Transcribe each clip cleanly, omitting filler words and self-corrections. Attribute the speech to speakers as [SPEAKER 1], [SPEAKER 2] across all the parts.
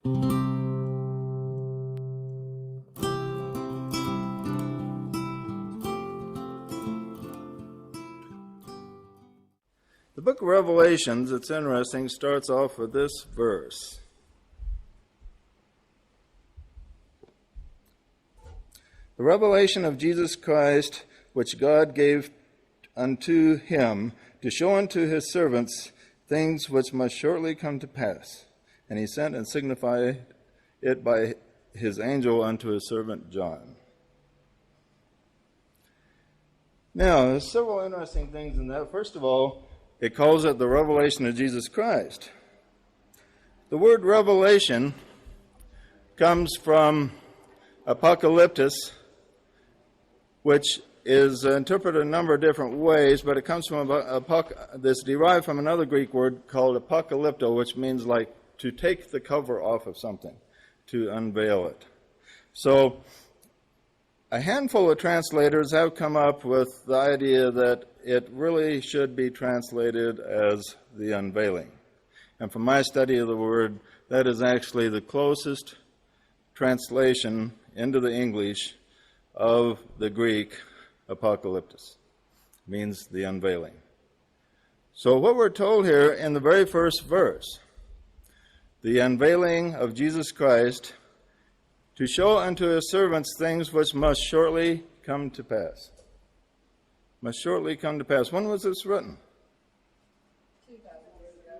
[SPEAKER 1] The book of Revelations, it's interesting, starts off with this verse. The revelation of Jesus Christ, which God gave unto him to show unto his servants things which must shortly come to pass. And he sent and signified it by his angel unto his servant John. Now, there's several interesting things in that. First of all, it calls it the revelation of Jesus Christ. The word revelation comes from apocalyptus, which is interpreted a number of different ways, but it comes from this derived from another Greek word called apocalypto, which means like to take the cover off of something, to unveil it. So a handful of translators have come up with the idea that it really should be translated as the unveiling. And from my study of the word, that is actually the closest translation into the English of the Greek apocalyptus. It means the unveiling. So what we're told here in the very first verse, the unveiling of Jesus Christ to show unto his servants things which must shortly come to pass. Must shortly come to pass. When was this written?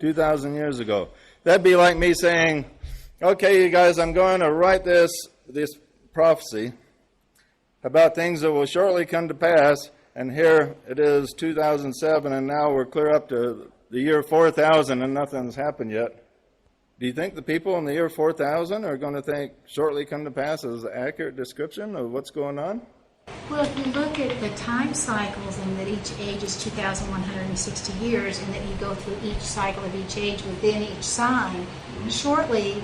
[SPEAKER 1] 2,000 years ago. That'd be like me saying, okay, you guys, I'm going to write this prophecy about things that will shortly come to pass, and here it is 2007, and now we're clear up to the year 4000 and nothing's happened yet. Do you think the people in the year 4000 are going to think shortly come to pass is an accurate description of what's going on?
[SPEAKER 2] Well, if you look at the time cycles and that each age is 2,160 years and that you go through each cycle of each age within each sign, shortly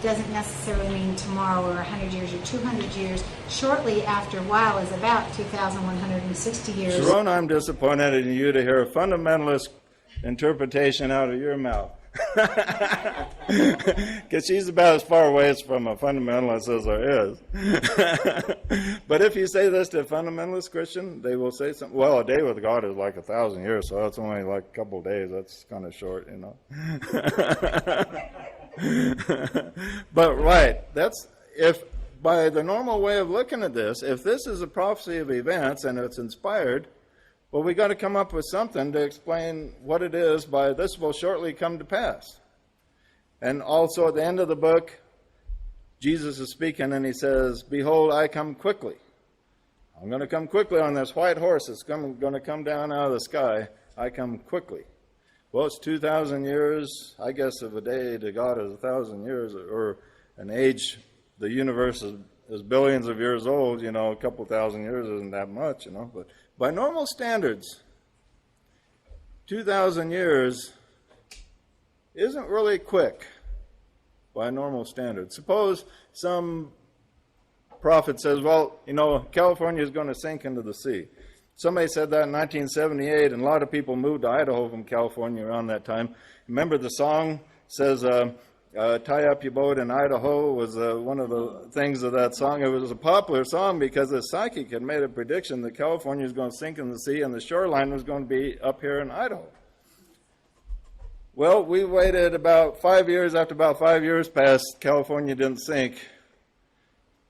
[SPEAKER 2] doesn't necessarily mean tomorrow or 100 years or 200 years. Shortly after a while is about 2,160 years.
[SPEAKER 1] Sharon, I'm disappointed in you to hear a fundamentalist interpretation out of your mouth. Because she's about as far away from a fundamentalist as there is. But if you say this to a fundamentalist Christian, they will say something. Well, a day with God is like 1,000 years, so that's only like a couple of days. That's kind of short, you know. But right, that's if by the normal way of looking at this, if this is a prophecy of events and it's inspired, well, we got to come up with something to explain what it is by this will shortly come to pass. And also at the end of the book, Jesus is speaking and he says, behold, I come quickly. I'm going to come quickly on this white horse that's going to come down out of the sky. I come quickly. Well, it's 2,000 years. I guess if a day to God is 1,000 years, or an age, the universe is billions of years old, you know, a couple thousand years isn't that much, you know, but by normal standards, 2,000 years isn't really quick by normal standards. Suppose some prophet says, well, you know, California is going to sink into the sea. Somebody said that in 1978, and a lot of people moved to Idaho from California around that time. Remember the song says, tie up your boat in Idaho was one of the things of that song. It was a popular song because a psychic had made a prediction that California was going to sink in the sea and the shoreline was going to be up here in Idaho. Well, we waited about 5 years. After about 5 years passed, California didn't sink.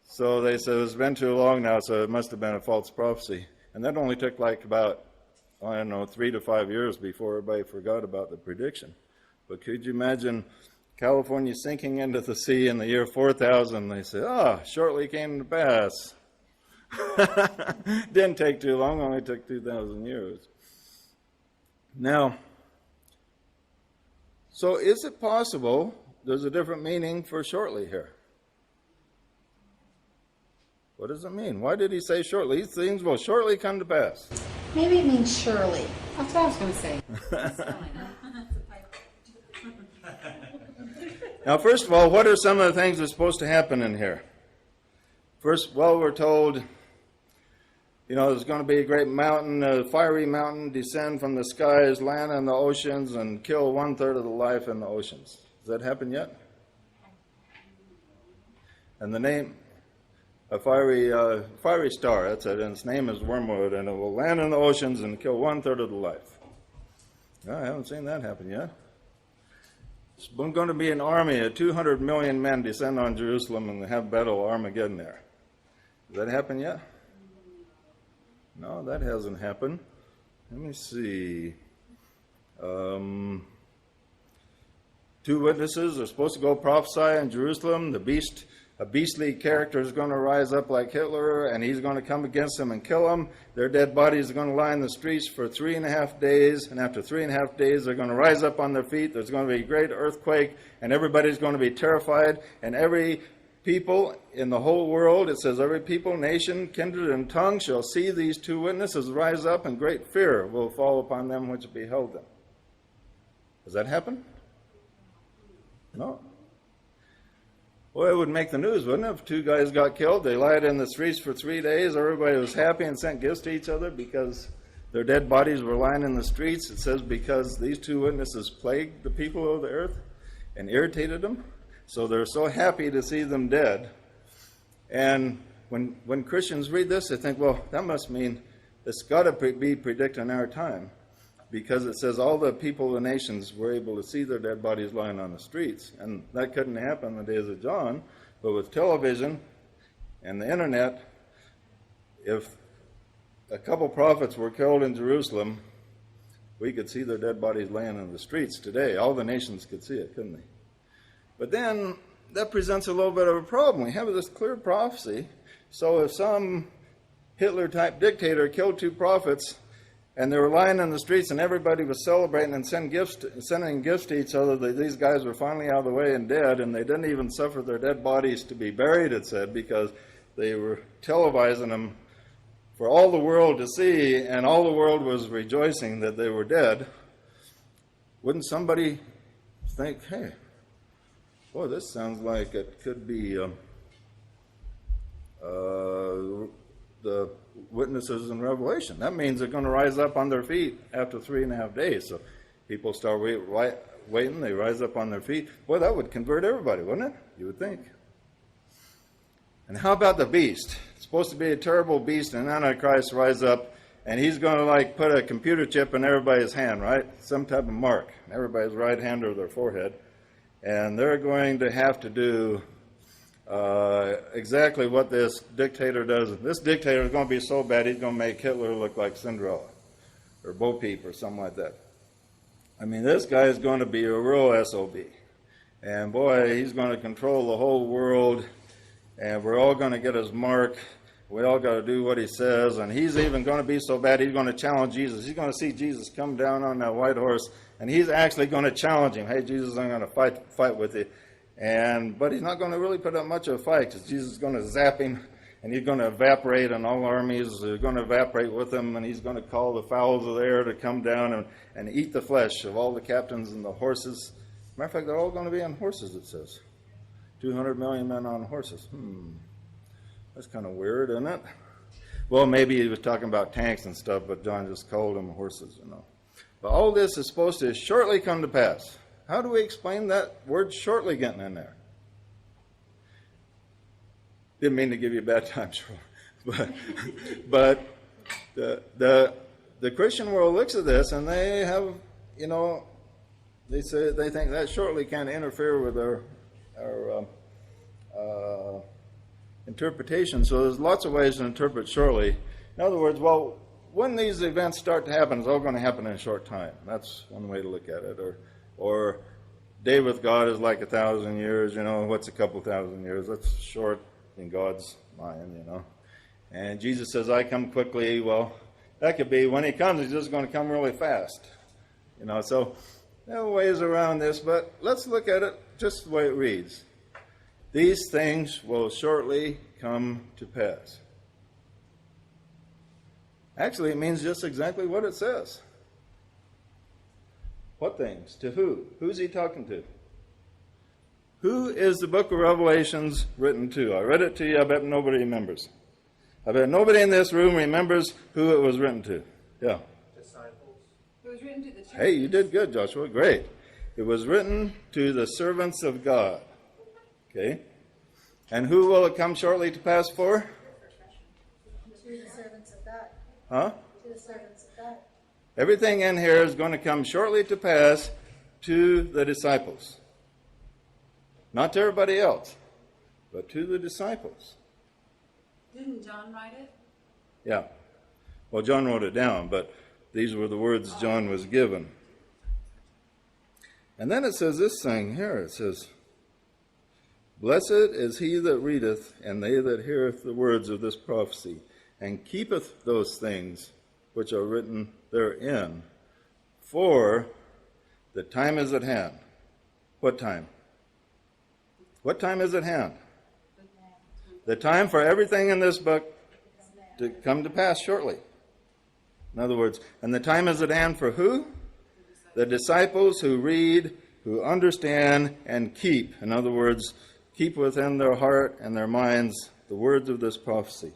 [SPEAKER 1] So they said it's been too long now, so it must have been a false prophecy. And that only took like about, 3 to 5 years before everybody forgot about the prediction. But could you imagine California sinking into the sea in the year 4000? They said, shortly came to pass. Didn't take too long, only took 2,000 years. Now, so is it possible there's a different meaning for shortly here? What does it mean? Why did he say shortly? These things will shortly come to pass.
[SPEAKER 2] Maybe it means surely.
[SPEAKER 3] That's what I was going to say.
[SPEAKER 1] Now, first of all, what are some of the things that's supposed to happen in here? First, well, we're told, there's going to be a great mountain, a fiery mountain, descend from the skies, land on the oceans, and kill 1/3 of the life in the oceans. Has that happened yet? And the name, a fiery star, that's it, and its name is wormwood, and it will land in the oceans and kill 1/3 of the life. No, I haven't seen that happen yet. It's going to be an army of 200 million men descend on Jerusalem and have battle Armageddon there. Has that happened yet? No, that hasn't happened. Let me see. 2 witnesses are supposed to go prophesy in Jerusalem. A beastly character is going to rise up like Hitler, and he's going to come against them and kill them. Their dead bodies are going to lie in the streets for 3.5 days, and after 3.5 days, they're going to rise up on their feet. There's going to be a great earthquake, and everybody's going to be terrified, and every people in the whole world, it says, every people, nation, kindred, and tongue shall see these 2 witnesses rise up, and great fear will fall upon them which beheld them. Has that happened? No. Well, it would make the news, wouldn't it? If 2 guys got killed, they lied in the streets for 3 days, everybody was happy and sent gifts to each other because their dead bodies were lying in the streets. It says because these 2 witnesses plagued the people of the earth and irritated them. So they're so happy to see them dead. And when Christians read this, they think, well, that must mean it's got to be predicting our time. Because it says all the people of the nations were able to see their dead bodies lying on the streets. And that couldn't happen in the days of John. But with television and the internet, if a couple prophets were killed in Jerusalem, we could see their dead bodies laying in the streets today. All the nations could see it, couldn't they? But then that presents a little bit of a problem. We have this clear prophecy. So if some Hitler-type dictator killed 2 prophets, and they were lying in the streets, and everybody was celebrating and sending gifts to each other that these guys were finally out of the way and dead, and they didn't even suffer their dead bodies to be buried, it said, because they were televising them for all the world to see, and all the world was rejoicing that they were dead. Wouldn't somebody think, hey, boy, this sounds like it could be the witnesses in Revelation. That means they're going to rise up on their feet after 3.5 days. So people start waiting, they rise up on their feet. Boy, that would convert everybody, wouldn't it? You would think. And how about the beast? It's supposed to be a terrible beast, and Antichrist rise up, and he's going to put a computer chip in everybody's hand, right? Some type of mark. Everybody's right hand or their forehead. And they're going to have to do exactly what this dictator does. This dictator is going to be so bad, he's going to make Hitler look like Cinderella or Bo Peep or something like that. I mean, this guy is going to be a real SOB. And boy, he's going to control the whole world, and we're all going to get his mark. We all got to do what he says, and he's even going to be so bad, he's going to challenge Jesus. He's going to see Jesus come down on that white horse, and he's actually going to challenge him. Hey, Jesus, I'm going to fight with you. But he's not going to really put up much of a fight, because Jesus is going to zap him, and he's going to evaporate, and all armies are going to evaporate with him, and he's going to call the fowls of the air to come down and eat the flesh of all the captains and the horses. Matter of fact, they're all going to be on horses, it says. 200 million men on horses. That's kind of weird, isn't it? Well, maybe he was talking about tanks and stuff, but John just called them horses, But all this is supposed to shortly come to pass. How do we explain that word shortly getting in there? Didn't mean to give you a bad time, sure. But the Christian world looks at this, and they have, they think that shortly can interfere with our interpretation. So there's lots of ways to interpret shortly. In other words, well, when these events start to happen, it's all going to happen in a short time. That's one way to look at it. Or day with God is like 1,000 years. What's a couple thousand years? That's short in God's mind. And Jesus says, I come quickly. Well, that could be when he comes, he's just going to come really fast. So there are ways around this, but let's look at it just the way it reads. These things will shortly come to pass. Actually, it means just exactly what it says. What things? To who? Who's he talking to? Who is the book of Revelations written to? I read it to you. I bet nobody remembers. I bet nobody in this room remembers who it was written to. Yeah.
[SPEAKER 3] Disciples.
[SPEAKER 4] It was written to the church.
[SPEAKER 1] Hey, you did good, Joshua. Great. It was written to the servants of God. Okay? And who will it come shortly to pass for?
[SPEAKER 3] To the servants of God.
[SPEAKER 1] Huh?
[SPEAKER 3] To the servants of God.
[SPEAKER 1] Everything in here is going to come shortly to pass to the disciples. Not to everybody else, but to the disciples.
[SPEAKER 4] Didn't John write it?
[SPEAKER 1] Yeah. Well, John wrote it down, but these were the words John was given. And then it says this thing here. It says, "Blessed is he that readeth, and they that heareth the words of this prophecy, and keepeth those things which are written therein. For the time is at hand." What time? What time is at hand? The time for everything in this book to come to pass shortly. In other words, and the time is at hand for who? The disciples who read, who understand, and keep. In other words, keep within their heart and their minds the words of this prophecy.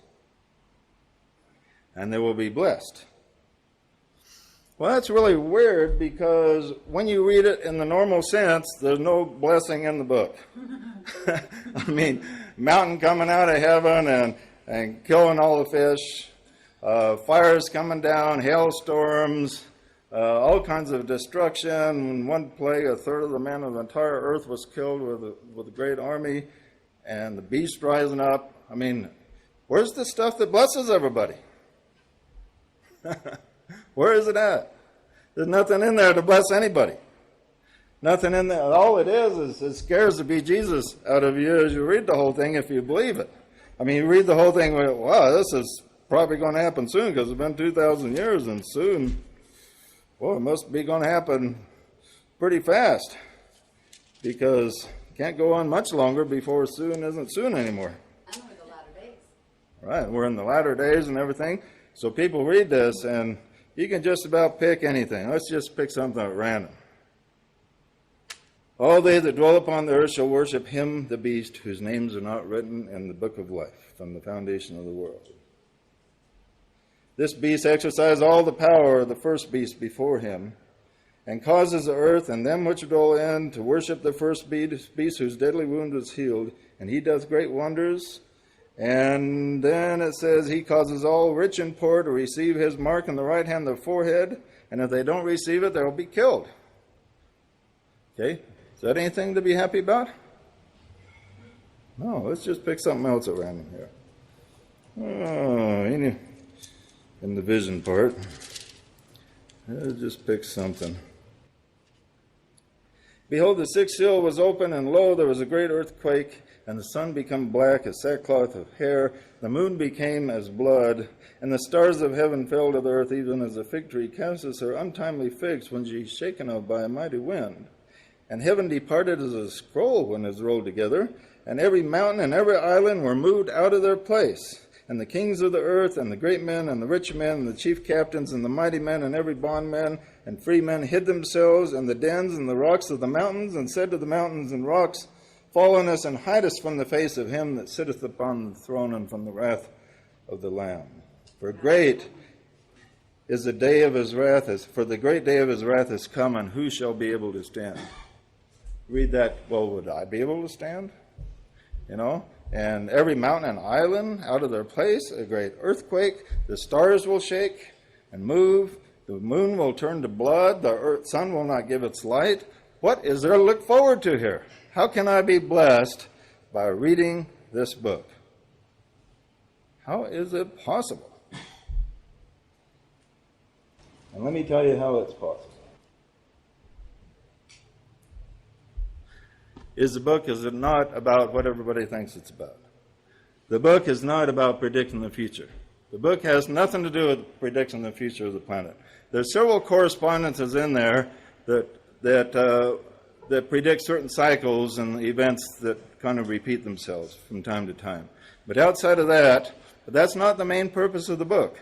[SPEAKER 1] And they will be blessed. Well, that's really weird because when you read it in the normal sense, there's no blessing in the book. I mean, mountain coming out of heaven and killing all the fish, fires coming down, hailstorms, all kinds of destruction. In one plague, a third of the men of the entire earth was killed with a great army, and the beast rising up. I mean, where's the stuff that blesses everybody? Where is it at? There's nothing in there to bless anybody. Nothing in there. All it is it scares the bejesus out of you as you read the whole thing if you believe it. I mean, you read the whole thing, wow, this is probably going to happen soon because it's been 2,000 years, and soon, well, it must be going to happen pretty fast because it can't go on much longer before soon isn't soon anymore.
[SPEAKER 4] And we're the latter days.
[SPEAKER 1] Right, we're in the latter days and everything. So people read this, and you can just about pick anything. Let's just pick something at random. "All they that dwell upon the earth shall worship him, the beast, whose names are not written in the book of life from the foundation of the world. This beast exercised all the power of the first beast before him, and causes the earth and them which dwell in to worship the first beast whose deadly wound was healed, and he doth great wonders." And then it says, "He causes all rich and poor to receive his mark in the right hand of the forehead, and if they don't receive it, they'll be killed." Okay, is that anything to be happy about? No, let's just pick something else at random here. Oh, in the vision part, let's just pick something. "Behold, the sixth seal was open, and lo, there was a great earthquake, and the sun became black as sackcloth of hair, the moon became as blood, and the stars of heaven fell to the earth, even as a fig tree casteth her untimely figs when she is shaken of by a mighty wind. And heaven departed as a scroll when it is rolled together, and every mountain and every island were moved out of their place. And the kings of the earth, and the great men, and the rich men, and the chief captains, and the mighty men, and every bondman and free men hid themselves in the dens and the rocks of the mountains, and said to the mountains and rocks, Fall on us, and hide us from the face of him that sitteth upon the throne, and from the wrath of the Lamb. For great is the day of his wrath, for the great day of his wrath is come, and who shall be able to stand?" Read that, well, would I be able to stand? You know? And every mountain and island out of their place, a great earthquake, the stars will shake and move, the moon will turn to blood, the sun will not give its light. What is there to look forward to here? How can I be blessed by reading this book? How is it possible? And let me tell you how it's possible. The book is not about what everybody thinks it's about. The book is not about predicting the future. The book has nothing to do with predicting the future of the planet. There's several correspondences in there that predict certain cycles and events that kind of repeat themselves from time to time. But outside of that, that's not the main purpose of the book.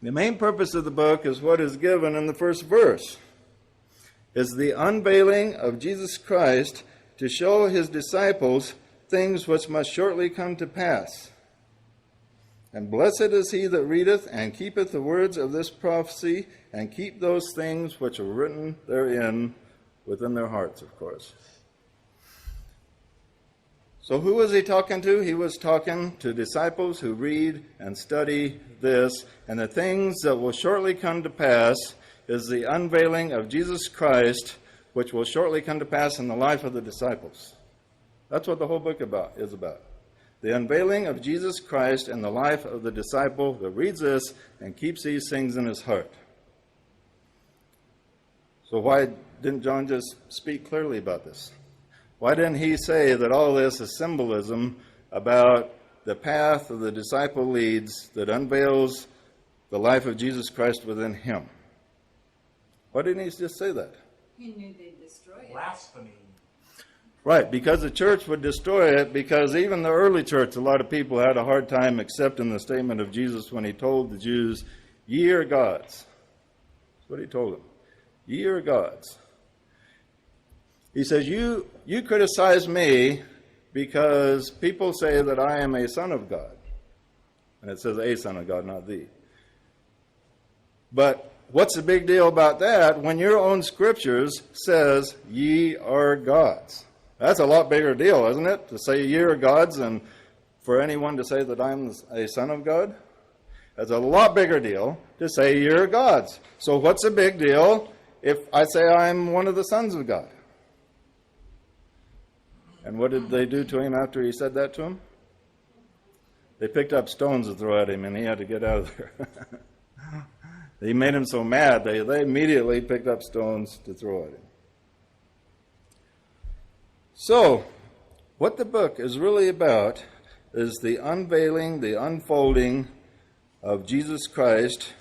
[SPEAKER 1] The main purpose of the book is what is given in the first verse. It's the unveiling of Jesus Christ to show his disciples things which must shortly come to pass. And blessed is he that readeth and keepeth the words of this prophecy, and keep those things which are written therein, within their hearts, of course. So who was he talking to? He was talking to disciples who read and study this, and the things that will shortly come to pass is the unveiling of Jesus Christ, which will shortly come to pass in the life of the disciples. That's what the whole book is about. The unveiling of Jesus Christ in the life of the disciple that reads this and keeps these things in his heart. So why didn't John just speak clearly about this? Why didn't he say that all this is symbolism about the path of the disciple leads that unveils the life of Jesus Christ within him? Why didn't he just say that?
[SPEAKER 4] He knew they'd destroy it.
[SPEAKER 5] Blasphemy.
[SPEAKER 1] Right, because the church would destroy it, because even the early church, a lot of people had a hard time accepting the statement of Jesus when he told the Jews, "Ye are gods." That's what he told them. Ye are gods. He says, you criticize me because people say that I am a son of God. And it says a son of God, not thee. But what's the big deal about that when your own scriptures says ye are gods? That's a lot bigger deal, isn't it? To say ye are gods and for anyone to say that I'm a son of God? That's a lot bigger deal to say you're gods. So what's the big deal if I say I'm one of the sons of God? And what did they do to him after he said that to him? They picked up stones to throw at him, and he had to get out of there. They made him so mad, they immediately picked up stones to throw at him. So, what the book is really about is the unveiling, the unfolding of Jesus Christ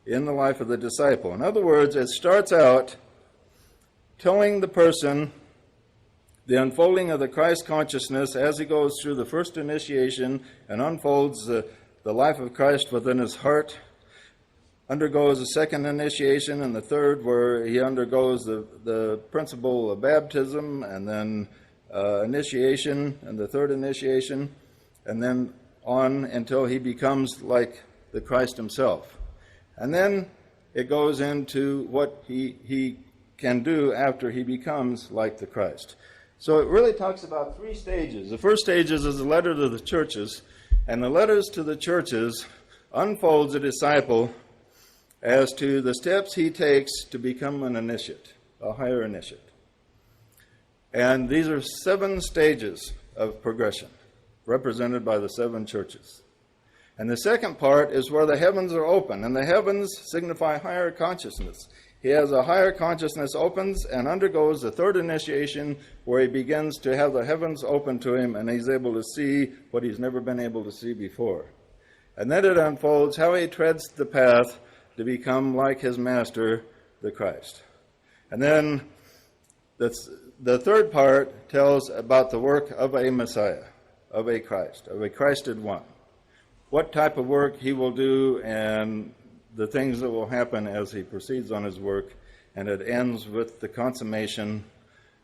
[SPEAKER 1] in the life of the disciple. In other words, it starts out telling the person the unfolding of the Christ consciousness as he goes through the first initiation and unfolds the life of Christ within his heart, undergoes a second initiation, and the third where he undergoes the principle of baptism, and then initiation, and the third initiation, and then on until he becomes like the Christ himself. And then it goes into what he can do after he becomes like the Christ. So it really talks about three stages. The first stage is a letter to the churches, and the letters to the churches unfolds a disciple as to the steps he takes to become an initiate, a higher initiate. And these are 7 stages of progression, represented by the 7 churches. And the second part is where the heavens are open, and the heavens signify higher consciousness. He has a higher consciousness opens and undergoes the third initiation where he begins to have the heavens open to him and he's able to see what he's never been able to see before. And then it unfolds how he treads the path to become like his master, the Christ. And then the third part tells about the work of a Messiah, of a Christ, of a Christed one. What type of work he will do and the things that will happen as he proceeds on his work, and it ends with the consummation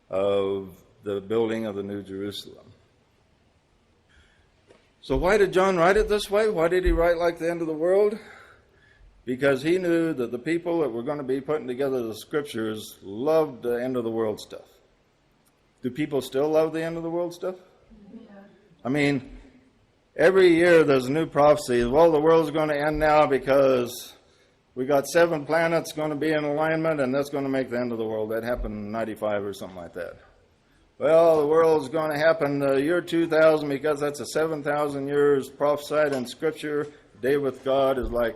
[SPEAKER 1] of the building of the New Jerusalem. So why did John write it this way? Why did he write like the end of the world? Because he knew that the people that were going to be putting together the scriptures loved the end of the world stuff. Do people still love the end of the world stuff?
[SPEAKER 3] Yeah.
[SPEAKER 1] I mean, every year there's a new prophecy. Well, the world's going to end now because we got 7 planets going to be in alignment, and that's going to make the end of the world. That happened in 95 or something like that. Well, the world's going to happen the year 2000 because that's a 7,000 years prophesied in Scripture. Day with God is like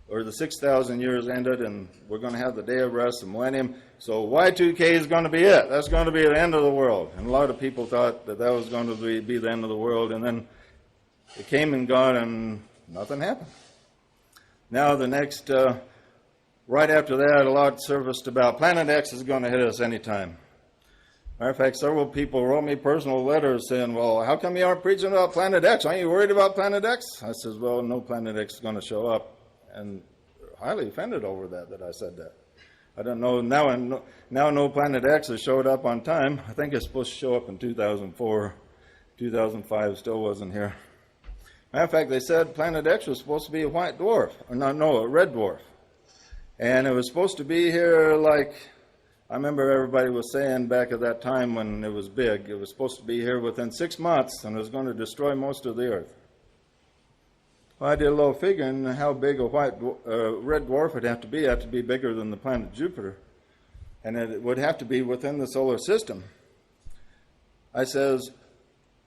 [SPEAKER 1] or the 6,000 years ended, and we're going to have the day of rest, the millennium. So Y2K is going to be it. That's going to be the end of the world. And a lot of people thought that was going to be the end of the world, and then it came and gone, and nothing happened. Now the next, right after that, a lot surfaced about Planet X is going to hit us anytime. Matter of fact, several people wrote me personal letters saying, well, how come you aren't preaching about Planet X? Aren't you worried about Planet X? I says, well, no Planet X is going to show up. And highly offended over that I said that. I don't know. Now no Planet X has showed up on time. I think it's supposed to show up in 2004. 2005 still wasn't here. Matter of fact, they said Planet X was supposed to be a white dwarf. Or a red dwarf. And it was supposed to be here like I remember everybody was saying back at that time when it was big, it was supposed to be here within 6 months and it was going to destroy most of the earth. Well, I did a little figuring how big a red dwarf would have to be. It had to be bigger than the planet Jupiter. And it would have to be within the solar system. I says,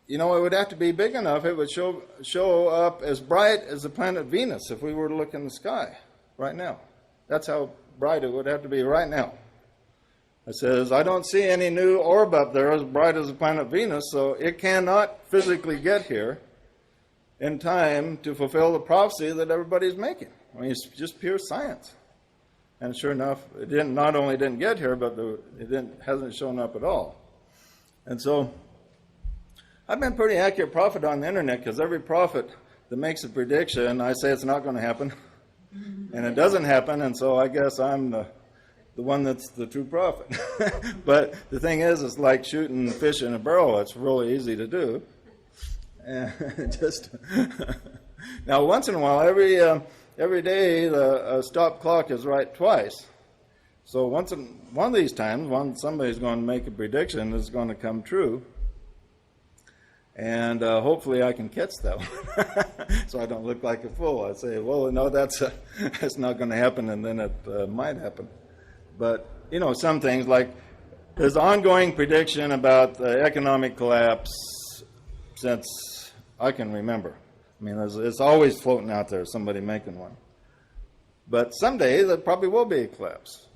[SPEAKER 1] it would have to be big enough, it would show up as bright as the planet Venus if we were to look in the sky right now. That's how bright it would have to be right now. I says, I don't see any new orb up there as bright as the planet Venus, so it cannot physically get here in time to fulfill the prophecy that everybody's making. I mean, it's just pure science. And sure enough, it not only didn't get here, but hasn't shown up at all. And so, I've been pretty accurate prophet on the internet, because every prophet that makes a prediction, I say it's not going to happen, and it doesn't happen, and so I guess I'm the one that's the true prophet. But the thing is, it's like shooting fish in a barrel. It's really easy to do. And now, once in a while, every day, the stop clock is right twice. So one of these times, somebody's going to make a prediction that's going to come true. And hopefully I can catch that one, so I don't look like a fool. I say, well, no, that's not going to happen, and then it might happen. But, some things like there's ongoing prediction about the economic collapse since I can remember. I mean, it's always floating out there, somebody making one. But someday there probably will be a collapse.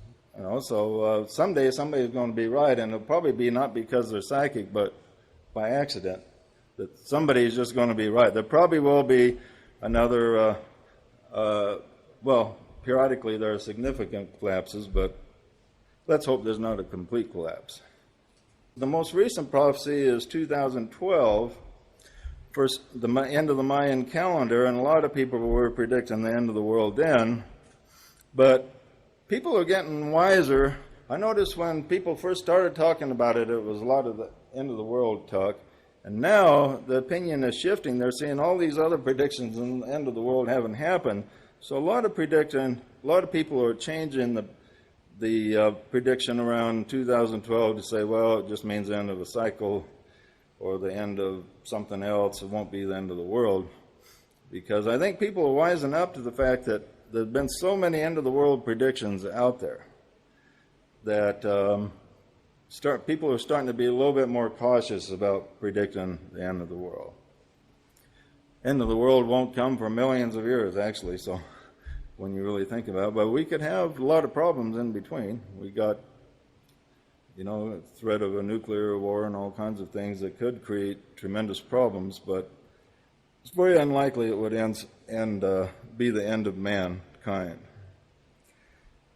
[SPEAKER 1] So someday somebody's going to be right, and it'll probably be not because they're psychic, but by accident. That somebody's just going to be right. There probably will be another, periodically there are significant collapses, but let's hope there's not a complete collapse. The most recent prophecy is 2012, for the end of the Mayan calendar, and a lot of people were predicting the end of the world then. But people are getting wiser. I noticed when people first started talking about it, it was a lot of the end of the world talk. And now the opinion is shifting. They're seeing all these other predictions and the end of the world haven't happened. So a lot of people are changing the prediction around 2012 to say, well, it just means the end of a cycle or the end of something else. It won't be the end of the world. Because I think people are wising up to the fact that there have been so many end of the world predictions out there that people are starting to be a little bit more cautious about predicting the end of the world. End of the world won't come for millions of years, actually, so when you really think about it. But we could have a lot of problems in between. We got, threat of a nuclear war and all kinds of things that could create tremendous problems, but it's very unlikely it would be the end of mankind.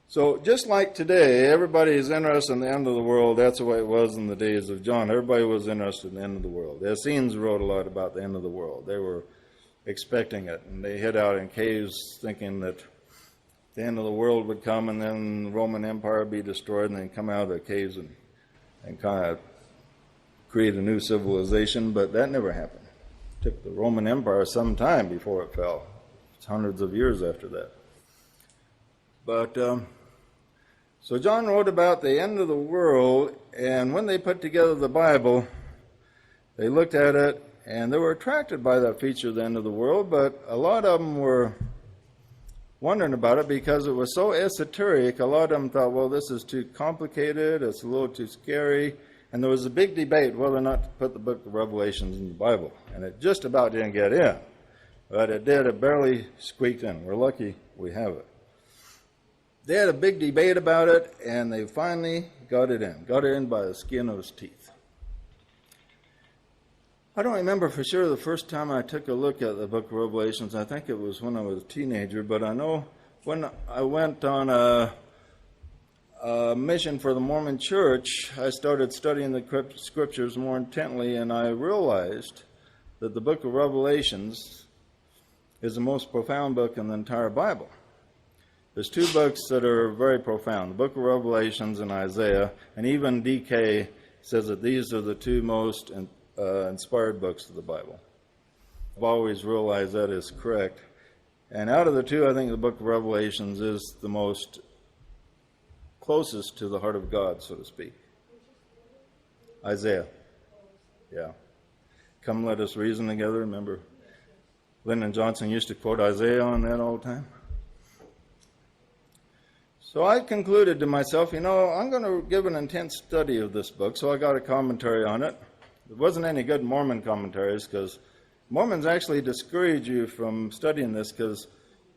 [SPEAKER 1] So just like today, everybody is interested in the end of the world. That's the way it was in the days of John. Everybody was interested in the end of the world. The Essenes wrote a lot about the end of the world. They were expecting it, and they hid out in caves thinking that the end of the world would come, and then the Roman Empire would be destroyed, and then come out of the caves and kind of create a new civilization. But that never happened. It took the Roman Empire some time before it fell. It's hundreds of years after that. But so John wrote about the end of the world, and when they put together the Bible, they looked at it, and they were attracted by that feature of the end of the world, but a lot of them were wondering about it because it was so esoteric. A lot of them thought, well, this is too complicated, it's a little too scary, and there was a big debate whether or not to put the book of Revelations in the Bible, and it just about didn't get in. But it did, it barely squeaked in. We're lucky we have it. They had a big debate about it, and they finally got it in by the skin of his teeth. I don't remember for sure the first time I took a look at the book of Revelations. I think it was when I was a teenager, but I know when I went on a mission for the Mormon Church, I started studying the scriptures more intently, and I realized that the book of Revelations is the most profound book in the entire Bible. There's two books that are very profound, the book of Revelations and Isaiah, and even D.K. says that these are the two most inspired books of the Bible. I've always realized that is correct. And out of the two, I think the book of Revelations is the most closest to the heart of God, so to speak. Isaiah. Yeah. Come, let us reason together. Remember, Lyndon Johnson used to quote Isaiah on that all the time. So I concluded to myself, I'm going to give an intense study of this book, so I got a commentary on it. There wasn't any good Mormon commentaries, because Mormons actually discourage you from studying this, because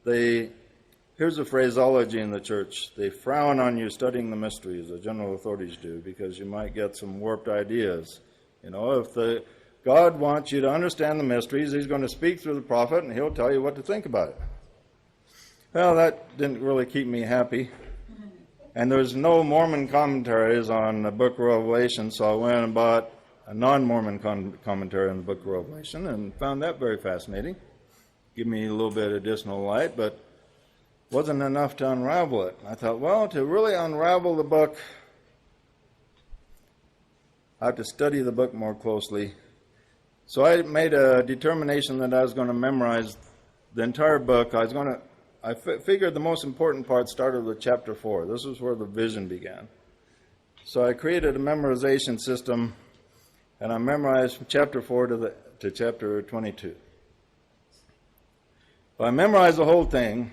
[SPEAKER 1] here's a phraseology in the church, they frown on you studying the mysteries, the general authorities do, because you might get some warped ideas. If God wants you to understand the mysteries, he's going to speak through the prophet, and he'll tell you what to think about it. Well, that didn't really keep me happy. And there's no Mormon commentaries on the book of Revelation, so I went and bought a non-Mormon commentary on the book of Revelation and found that very fascinating. Give me a little bit of additional light, but wasn't enough to unravel it. I thought, well, to really unravel the book, I have to study the book more closely. So I made a determination that I was going to memorize the entire book. I figured the most important part started with chapter 4. This is where the vision began. So I created a memorization system, and I memorized from chapter 4 to chapter 22. But I memorized the whole thing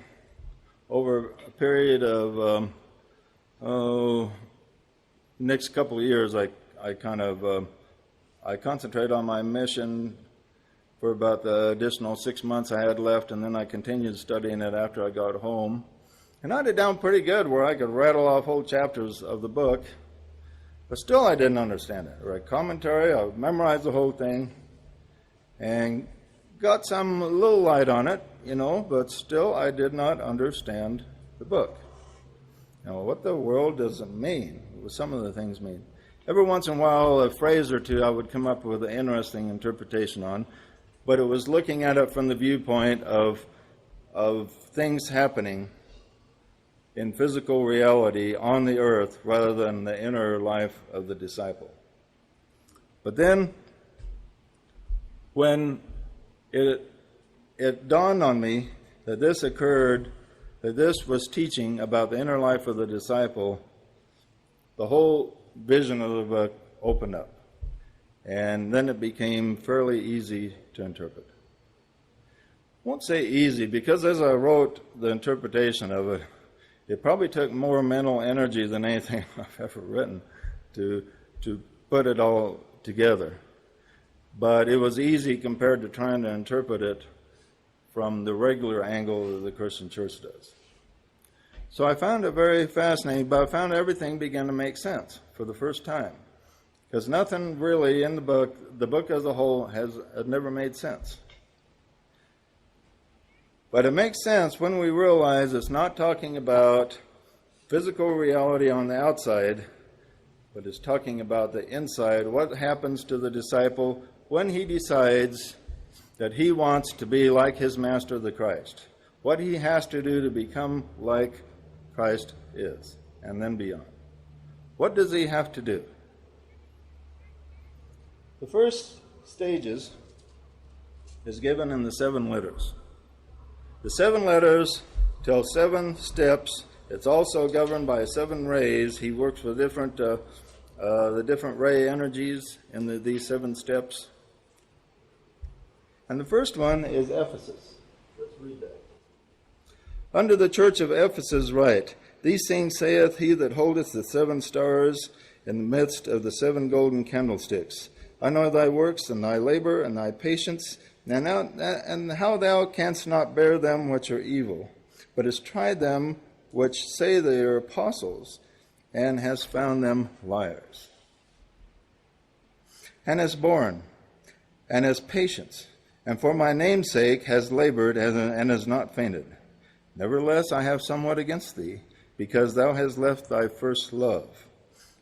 [SPEAKER 1] over a period of next couple of years. I concentrated on my mission for about the additional 6 months I had left, and then I continued studying it after I got home. And I did down pretty good where I could rattle off whole chapters of the book, but still I didn't understand it. I read commentary, I memorized the whole thing, and got some little light on it, but still I did not understand the book. Now, what the world does it mean? What some of the things mean. Every once in a while, a phrase or two I would come up with an interesting interpretation on, but it was looking at it from the viewpoint of things happening in physical reality on the earth rather than the inner life of the disciple. But then, when it dawned on me that this occurred, that this was teaching about the inner life of the disciple, the whole vision of the book opened up. And then it became fairly easy to interpret. I won't say easy, because as I wrote the interpretation of it, it probably took more mental energy than anything I've ever written to put it all together. But it was easy compared to trying to interpret it from the regular angle that the Christian church does. So I found it very fascinating, but I found everything began to make sense for the first time. Because nothing really in the book as a whole has never made sense. But it makes sense when we realize it's not talking about physical reality on the outside, but it's talking about the inside. What happens to the disciple when he decides that he wants to be like his master, the Christ? What he has to do to become like Christ is, and then beyond. What does he have to do? The first stages is given in the 7 letters. The 7 letters tell 7 steps. It's also governed by 7 rays. He works with the different ray energies in these 7 steps. And the first one is Ephesus. Let's read that. Unto the church of Ephesus write, These things saith he that holdeth the 7 stars in the midst of the 7 golden candlesticks. I know thy works, and thy labor, and thy patience, and how thou canst not bear them which are evil, but hast tried them which say they are apostles, and hast found them liars. And hast borne, and hast patience, and for my name's sake hast labored, and has not fainted. Nevertheless, I have somewhat against thee, because thou hast left thy first love.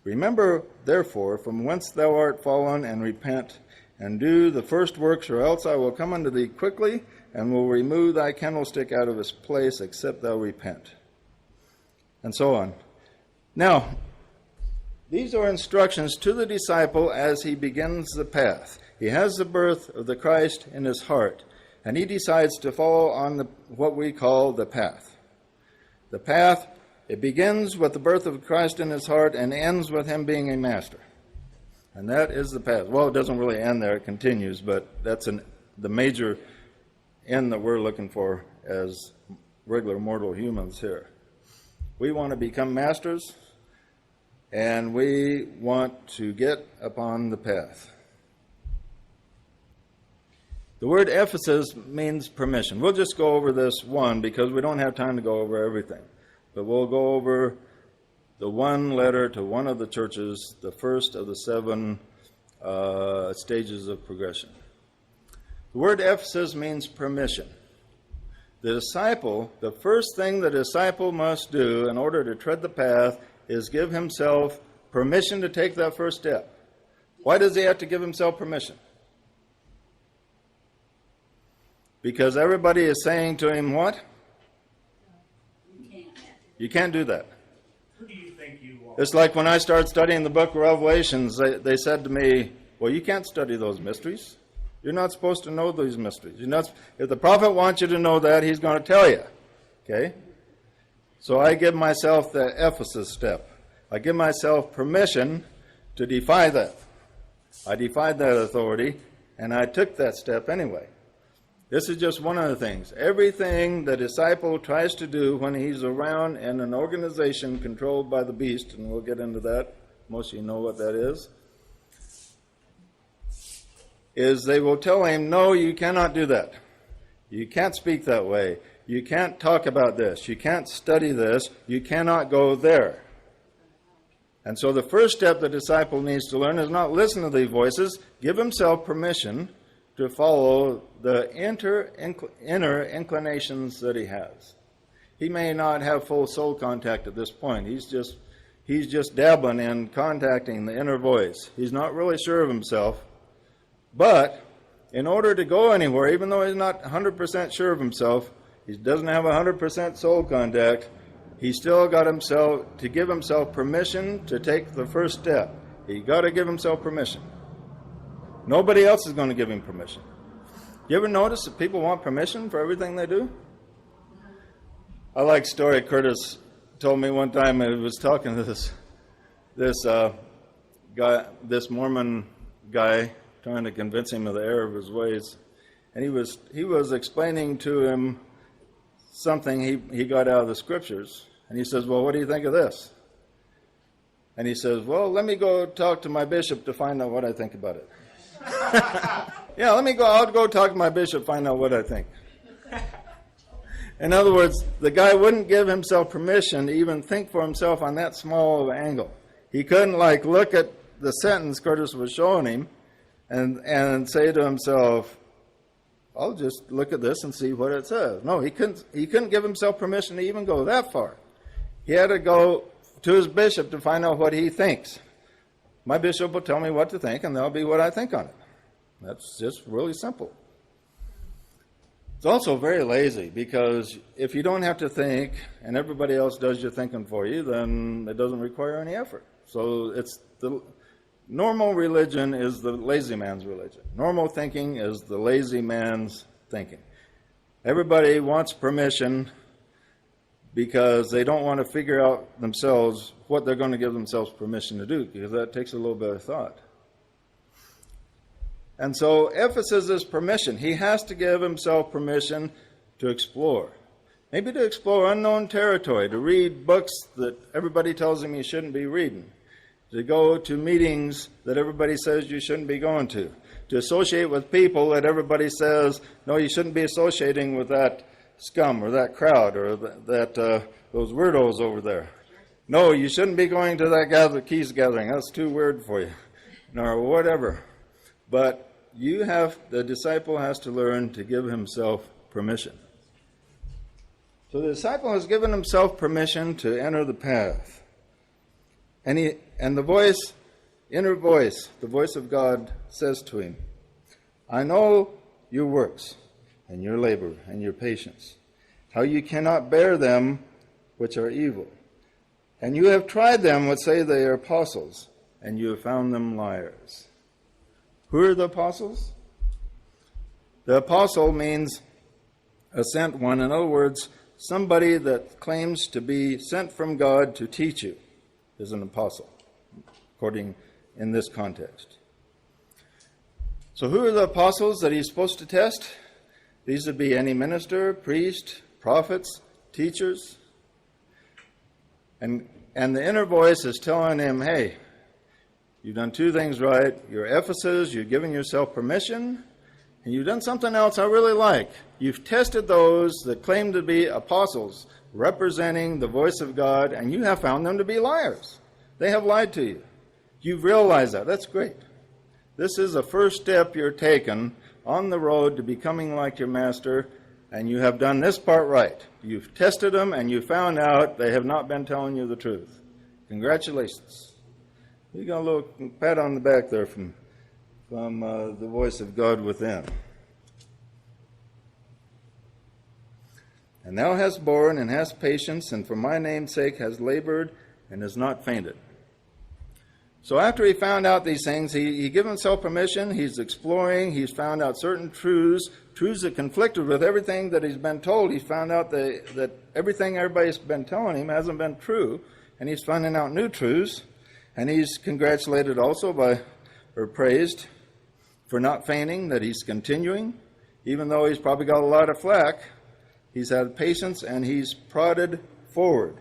[SPEAKER 1] Remember, therefore, from whence thou art fallen, and repent, and do the first works, or else I will come unto thee quickly, and will remove thy candlestick out of its place, except thou repent. And so on. Now, these are instructions to the disciple as he begins the path. He has the birth of the Christ in his heart, and he decides to follow on what we call the path. The path It begins with the birth of Christ in his heart and ends with him being a master. And that is the path. Well, it doesn't really end there. It continues, but that's the major end that we're looking for as regular mortal humans here. We want to become masters, and we want to get upon the path. The word Ephesus means permission. We'll just go over this one because we don't have time to go over everything. But we'll go over the one letter to one of the churches, the first of the 7 stages of progression. The word Ephesus means permission. The disciple, the first thing the disciple must do in order to tread the path is give himself permission to take that first step. Why does he have to give himself permission? Because everybody is saying to him what? You can't do that.
[SPEAKER 5] Who do you think you are?
[SPEAKER 1] It's like when I started studying the book of Revelations, they said to me, well, you can't study those mysteries. You're not supposed to know these mysteries. If the prophet wants you to know that, he's going to tell you. Okay? So I give myself the Ephesus step. I give myself permission to defy that. I defied that authority, and I took that step anyway. This is just one of the things. Everything the disciple tries to do when he's around in an organization controlled by the beast, and we'll get into that, most of you know what that is they will tell him, no, you cannot do that. You can't speak that way. You can't talk about this. You can't study this. You cannot go there. And so the first step the disciple needs to learn is not listen to these voices, give himself permission to follow the inner inclinations that he has. He may not have full soul contact at this point. He's just dabbling in contacting the inner voice. He's not really sure of himself. But in order to go anywhere, even though he's not 100% sure of himself, he doesn't have 100% soul contact, he's still got himself to give himself permission to take the first step. He got to give himself permission. Nobody else is going to give him permission. You ever notice that people want permission for everything they do? I like a story Curtis told me one time. He was talking to this Mormon guy, trying to convince him of the error of his ways. And he was explaining to him something he got out of the scriptures. And he says, well, what do you think of this? And he says, well, let me go talk to my bishop to find out what I think about it. Yeah, I'll go talk to my bishop, find out what I think. In other words, the guy wouldn't give himself permission to even think for himself on that small of an angle. He couldn't look at the sentence Curtis was showing him and say to himself, I'll just look at this and see what it says. No, he couldn't give himself permission to even go that far. He had to go to his bishop to find out what he thinks. My bishop will tell me what to think, and that'll be what I think on it. That's just really simple. It's also very lazy, because if you don't have to think and everybody else does your thinking for you, then it doesn't require any effort. So normal religion is the lazy man's religion. Normal thinking is the lazy man's thinking. Everybody wants permission because they don't want to figure out themselves what they're going to give themselves permission to do, because that takes a little bit of thought. And so Ephesus is permission. He has to give himself permission to explore. Maybe to explore unknown territory, to read books that everybody tells him he shouldn't be reading, to go to meetings that everybody says you shouldn't be going to associate with people that everybody says, no, you shouldn't be associating with that scum or that crowd or those weirdos over there. No, you shouldn't be going to that Keys gathering. That's too weird for you. Or whatever. But the disciple has to learn to give himself permission. So the disciple has given himself permission to enter the path. And the inner voice, the voice of God, says to him, I know your works and your labor and your patience, how you cannot bear them which are evil. And you have tried them which say they are apostles, and you have found them liars. Who are the apostles? The apostle means a sent one. In other words, somebody that claims to be sent from God to teach you is an apostle, according in this context. So who are the apostles that he's supposed to test? These would be any minister, priest, prophets, teachers. And the inner voice is telling him, hey, you've done two things right. You're Ephesus, you've given yourself permission, and you've done something else I really like. You've tested those that claim to be apostles, representing the voice of God, and you have found them to be liars. They have lied to you. You've realized that. That's great. This is a first step you're taking on the road to becoming like your master, and you have done this part right. You've tested them, and you found out they have not been telling you the truth. Congratulations. You got a little pat on the back there from the voice of God within. And thou hast borne and hast patience, and for my name's sake has labored and has not fainted. So after he found out these things, he gave himself permission. He's exploring. He's found out certain truths that conflicted with everything that he's been told. He's found out that everything everybody's been telling him hasn't been true, and he's finding out new truths. And he's congratulated also or praised for not fainting, that he's continuing, even though he's probably got a lot of flack. He's had patience, and he's prodded forward.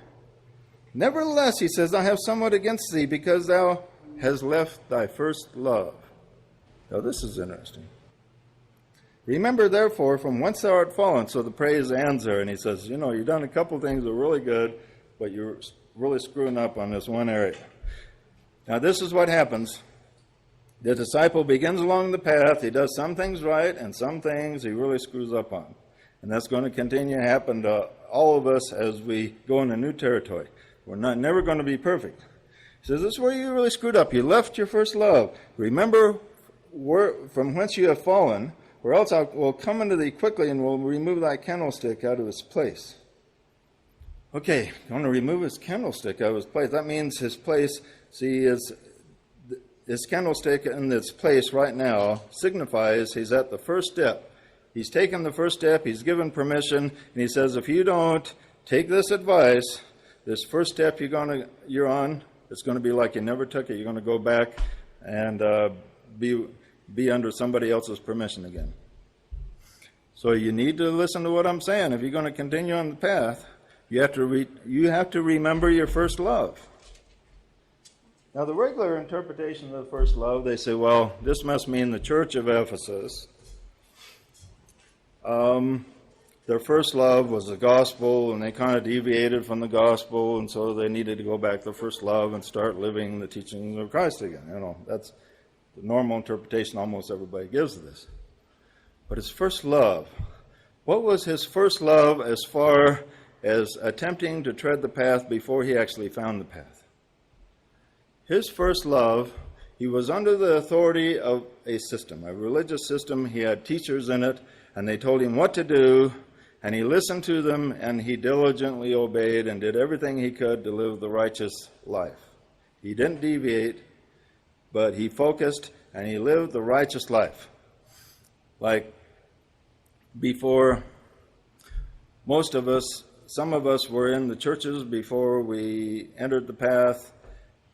[SPEAKER 1] Nevertheless, he says, I have somewhat against thee, because thou hast left thy first love. Now, this is interesting. Remember, therefore, from whence thou art fallen. So the praise ends there, and he says, you've done a couple things that are really good, but you're really screwing up on this one area. Now, this is what happens. The disciple begins along the path. He does some things right, and some things he really screws up on. And that's going to continue to happen to all of us as we go into new territory. We're never going to be perfect. He says, this is where you really screwed up. You left your first love. Remember from whence you have fallen, or else I will come unto thee quickly and will remove thy candlestick out of its place. Okay, you want to remove his candlestick out of his place. That means his place, his candlestick in its place right now signifies he's at the first step. He's taken the first step. He's given permission. And he says, if you don't take this advice, this first step you're on, it's going to be like you never took it. You're going to go back and be under somebody else's permission again. So you need to listen to what I'm saying. If you're going to continue on the path, you have to remember your first love. Now, the regular interpretation of the first love, they say, well, this must mean the church of Ephesus. Their first love was the gospel, and they kind of deviated from the gospel, and so they needed to go back to first love and start living the teachings of Christ again. That's the normal interpretation almost everybody gives of this. But his first love, what was his first love as far as attempting to tread the path before he actually found the path? His first love, he was under the authority of a system, a religious system. He had teachers in it, and they told him what to do, and he listened to them, and he diligently obeyed and did everything he could to live the righteous life. He didn't deviate, but he focused, and he lived the righteous life. Like before, most of us, some of us were in the churches before we entered the path,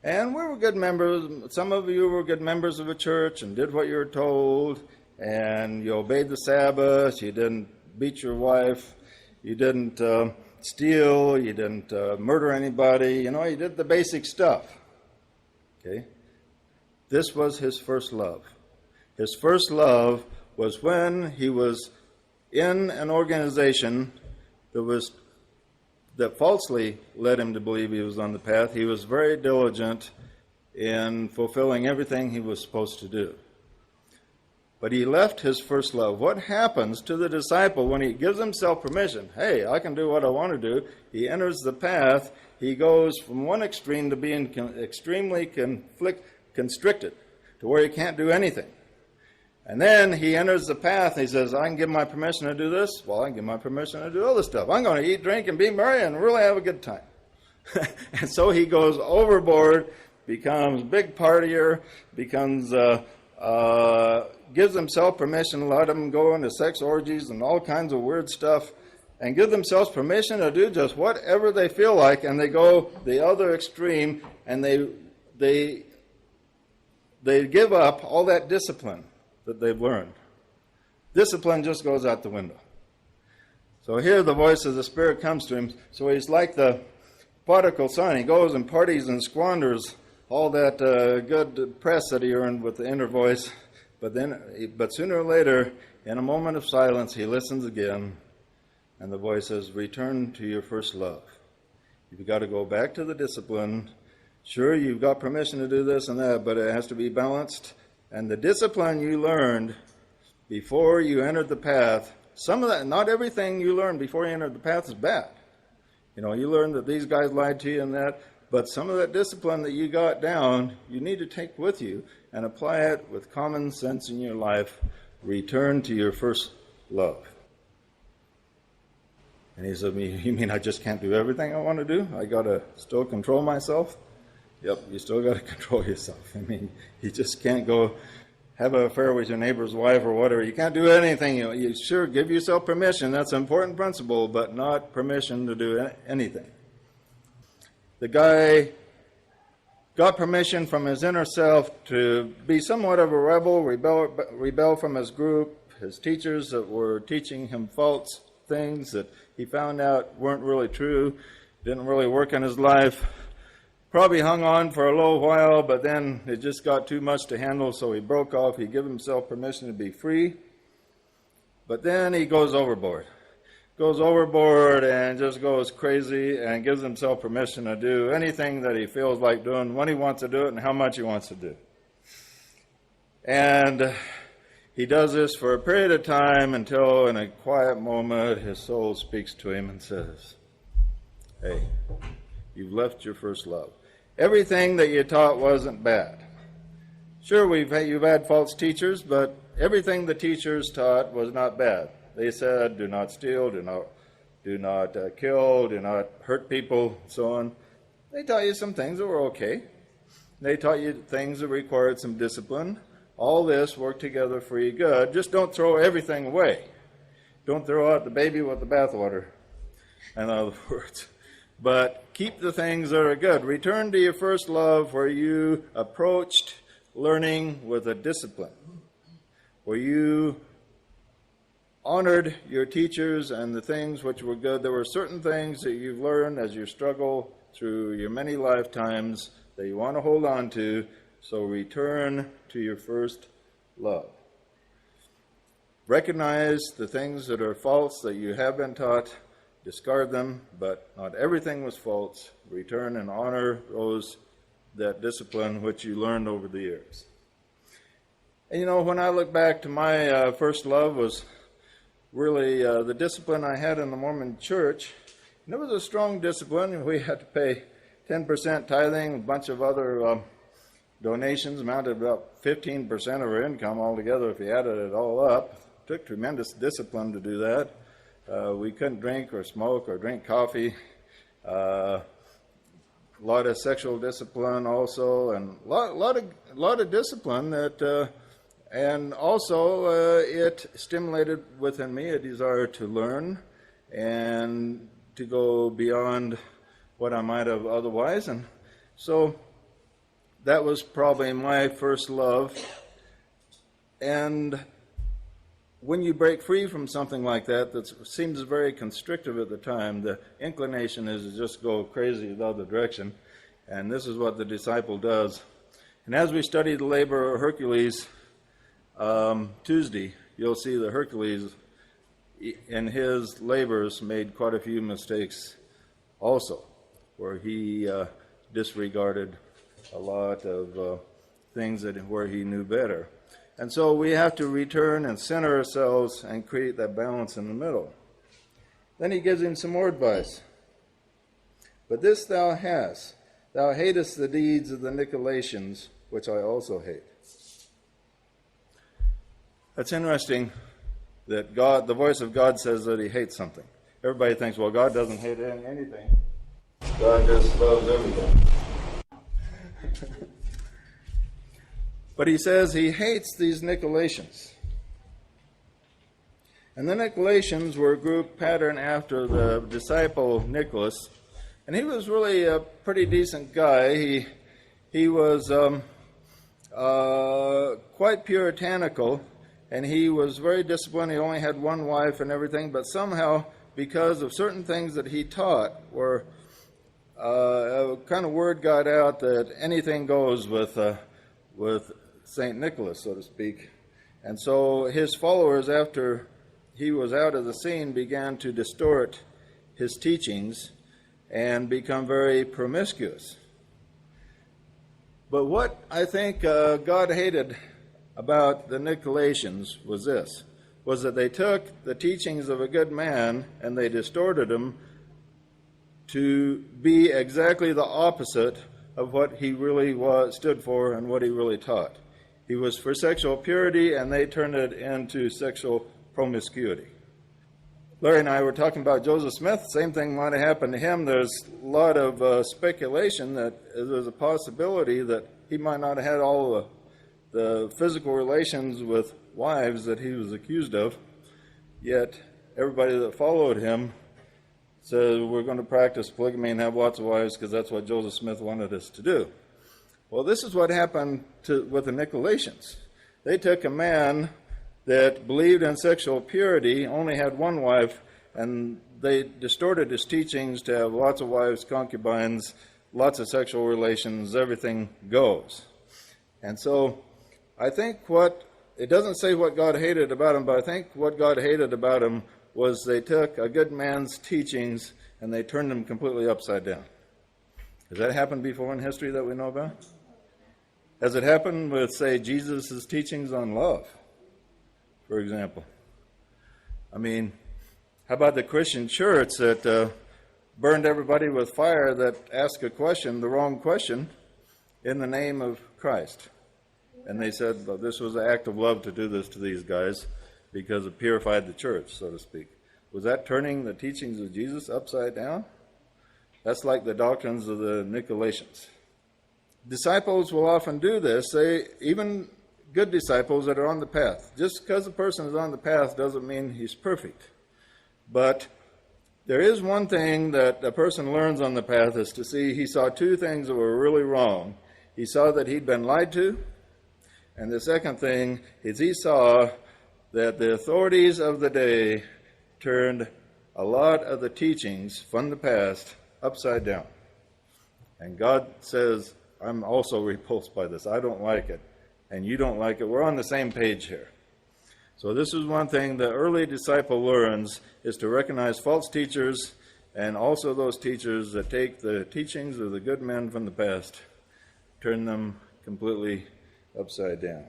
[SPEAKER 1] and we were good members. Some of you were good members of a church and did what you were told, and you obeyed the Sabbath. You didn't beat your wife. You didn't steal. You didn't murder anybody. You did the basic stuff. Okay? This was his first love. His first love was when he was in an organization that falsely led him to believe he was on the path. He was very diligent in fulfilling everything he was supposed to do. But he left his first love. What happens to the disciple when he gives himself permission? Hey, I can do what I want to do. He enters the path. He goes from one extreme to being extremely constricted, to where he can't do anything. And then he enters the path. And he says, I can give my permission to do this. Well, I can give my permission to do other stuff. I'm going to eat, drink, and be merry and really have a good time. And so he goes overboard, becomes a big partier, gives himself permission, let him go into sex orgies and all kinds of weird stuff. and give themselves permission to do just whatever they feel like, and they go the other extreme, and they give up all that discipline that they've learned. Discipline just goes out the window. So here the voice of the Spirit comes to him. So he's like the prodigal son. He goes and parties and squanders all that good press that he earned with the inner voice. But sooner or later, in a moment of silence, he listens again, and the voice says, return to your first love. You've got to go back to the discipline. Sure, you've got permission to do this and that, but it has to be balanced. And the discipline you learned before you entered the path, some of that, not everything you learned before you entered the path is bad. You know, you learned that these guys lied to you and that, but some of that discipline that you got down, you need to take with you and apply it with common sense in your life. Return to your first love. And he said, you mean I just can't do everything I want to do? I got to still control myself? Yep, you still got to control yourself. I mean, you just can't go have an affair with your neighbor's wife or whatever. You can't do anything. You sure give yourself permission. That's an important principle, but not permission to do anything. The guy got permission from his inner self to be somewhat of a rebel, rebel from his group, his teachers that were teaching him false things that he found out weren't really true, didn't really work in his life. Probably hung on for a little while, but then it just got too much to handle, so he broke off. He gave himself permission to be free. But then he goes overboard. And just goes crazy and gives himself permission to do anything that he feels like doing, when he wants to do it, and how much he wants to do. And he does this for a period of time until, in a quiet moment, his soul speaks to him and says, hey, you've left your first love. Everything that you taught wasn't bad. Sure, you've had false teachers, but everything the teachers taught was not bad. They said, do not steal, do not kill, do not hurt people, so on. They taught you some things that were okay. They taught you things that required some discipline. All this worked together for your good. Just don't throw everything away. Don't throw out the baby with the bathwater, in other words. But keep the things that are good. Return to your first love, where you approached learning with a discipline, where you honored your teachers and the things which were good. There were certain things that you've learned as you struggle through your many lifetimes that you want to hold on to, so return to your first love. Recognize the things that are false that you have been taught. Discard them, but not everything was false. Return and honor that discipline which you learned over the years. And you know, when I look back to my first love was really the discipline I had in the Mormon church. And it was a strong discipline. We had to pay 10% tithing, a bunch of other donations, amounted to about 15% of our income altogether if you added it all up. It took tremendous discipline to do that. We couldn't drink or smoke or drink coffee. A lot of sexual discipline also, and a lot of discipline that, and also it stimulated within me a desire to learn and to go beyond what I might have otherwise. And so that was probably my first love. And when you break free from something like that seems very constrictive at the time, the inclination is to just go crazy the other direction. And this is what the disciple does. And as we study the labor of Hercules Tuesday, you'll see that Hercules, in his labors, made quite a few mistakes also, where he disregarded a lot of things where he knew better. And so we have to return and center ourselves and create that balance in the middle. Then he gives him some more advice. But this thou hast, thou hatest the deeds of the Nicolaitans, which I also hate. That's interesting that God, the voice of God says that he hates something. Everybody thinks, well, God doesn't hate anything. God just loves everything. But he says he hates these Nicolaitans. And the Nicolaitans were a group patterned after the disciple Nicholas. And he was really a pretty decent guy. He was quite puritanical, and he was very disciplined. He only had one wife and everything, but somehow, because of certain things that he taught, were kind of word got out that anything goes with St. Nicholas, so to speak. And so his followers, after he was out of the scene, began to distort his teachings and become very promiscuous. But what I think God hated about the Nicolaitans was this, was that they took the teachings of a good man and they distorted them to be exactly the opposite of what he really stood for and what he really taught. He was for sexual purity, and they turned it into sexual promiscuity. Larry and I were talking about Joseph Smith. Same thing might have happened to him. There's a lot of speculation that there's a possibility that he might not have had all the physical relations with wives that he was accused of, yet everybody that followed him said, we're going to practice polygamy and have lots of wives because that's what Joseph Smith wanted us to do. Well, this is what happened with the Nicolaitans. They took a man that believed in sexual purity, only had one wife, and they distorted his teachings to have lots of wives, concubines, lots of sexual relations, everything goes. And so I think it doesn't say what God hated about him, but I think what God hated about him was they took a good man's teachings and they turned them completely upside down. Has that happened before in history that we know about? Has it happened with, say, Jesus' teachings on love, for example? I mean, how about the Christian church that burned everybody with fire that asked a question, the wrong question, in the name of Christ? And they said, well, this was an act of love to do this to these guys because it purified the church, so to speak. Was that turning the teachings of Jesus upside down? That's like the doctrines of the Nicolaitans. Disciples will often do this. Even good disciples that are on the path. Just because a person is on the path doesn't mean he's perfect. But there is one thing that a person learns on the path is to see he saw two things that were really wrong. He saw that he'd been lied to, and the second thing is he saw that the authorities of the day turned a lot of the teachings from the past upside down. And God says, I'm also repulsed by this. I don't like it, and you don't like it. We're on the same page here. So this is one thing the early disciple learns, is to recognize false teachers and also those teachers that take the teachings of the good men from the past, turn them completely upside down.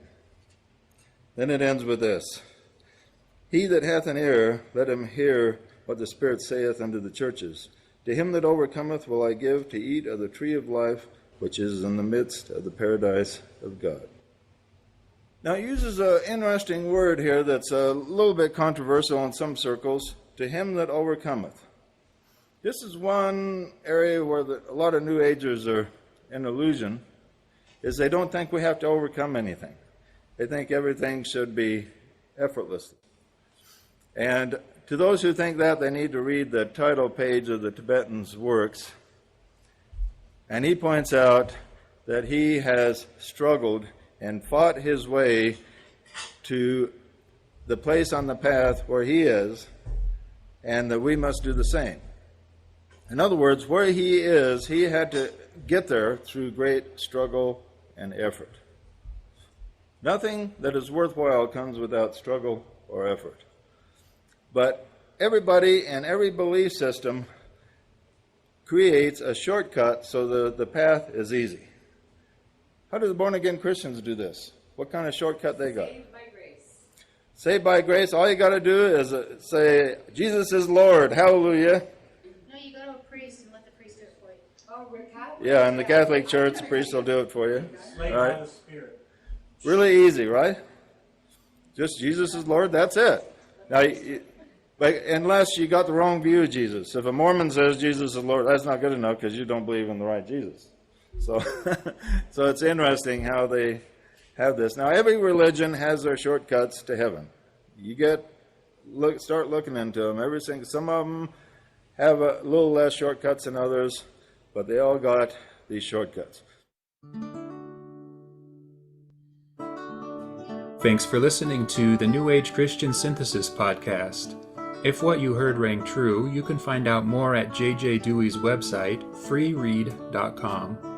[SPEAKER 1] Then it ends with this. He that hath an ear, let him hear what the Spirit saith unto the churches. To him that overcometh will I give to eat of the tree of life, which is in the midst of the paradise of God. Now it uses an interesting word here that's a little bit controversial in some circles. To him that overcometh. This is one area where a lot of New Agers are in illusion, is they don't think we have to overcome anything. They think everything should be effortless. And to those who think that, they need to read the title page of the Tibetan's works. And he points out that he has struggled and fought his way to the place on the path where he is, and that we must do the same. In other words, where he is, he had to get there through great struggle and effort. Nothing that is worthwhile comes without struggle or effort. But everybody and every belief system creates a shortcut so the path is easy. How do the born-again Christians do this? What kind of shortcut they got?
[SPEAKER 4] Saved by grace.
[SPEAKER 1] Saved by grace, all you got to do is say, Jesus is Lord, hallelujah.
[SPEAKER 3] No, you go to a priest and let the priest do it for you.
[SPEAKER 4] Oh, we're Catholic.
[SPEAKER 1] Yeah, in the Catholic Church, the priest will do it for you.
[SPEAKER 5] Slave
[SPEAKER 1] All
[SPEAKER 5] by
[SPEAKER 1] right.
[SPEAKER 5] the Spirit.
[SPEAKER 1] Really easy, right? Just Jesus is Lord, that's it. Now, but unless you got the wrong view of Jesus. If a Mormon says Jesus is Lord, that's not good enough because you don't believe in the right Jesus. So, so it's interesting how they have this. Now, every religion has their shortcuts to heaven. You get start looking into them. Some of them have a little less shortcuts than others, but they all got these shortcuts.
[SPEAKER 6] Thanks for listening to the New Age Christian Synthesis podcast. If what you heard rang true, you can find out more at J.J. Dewey's website, freeread.com.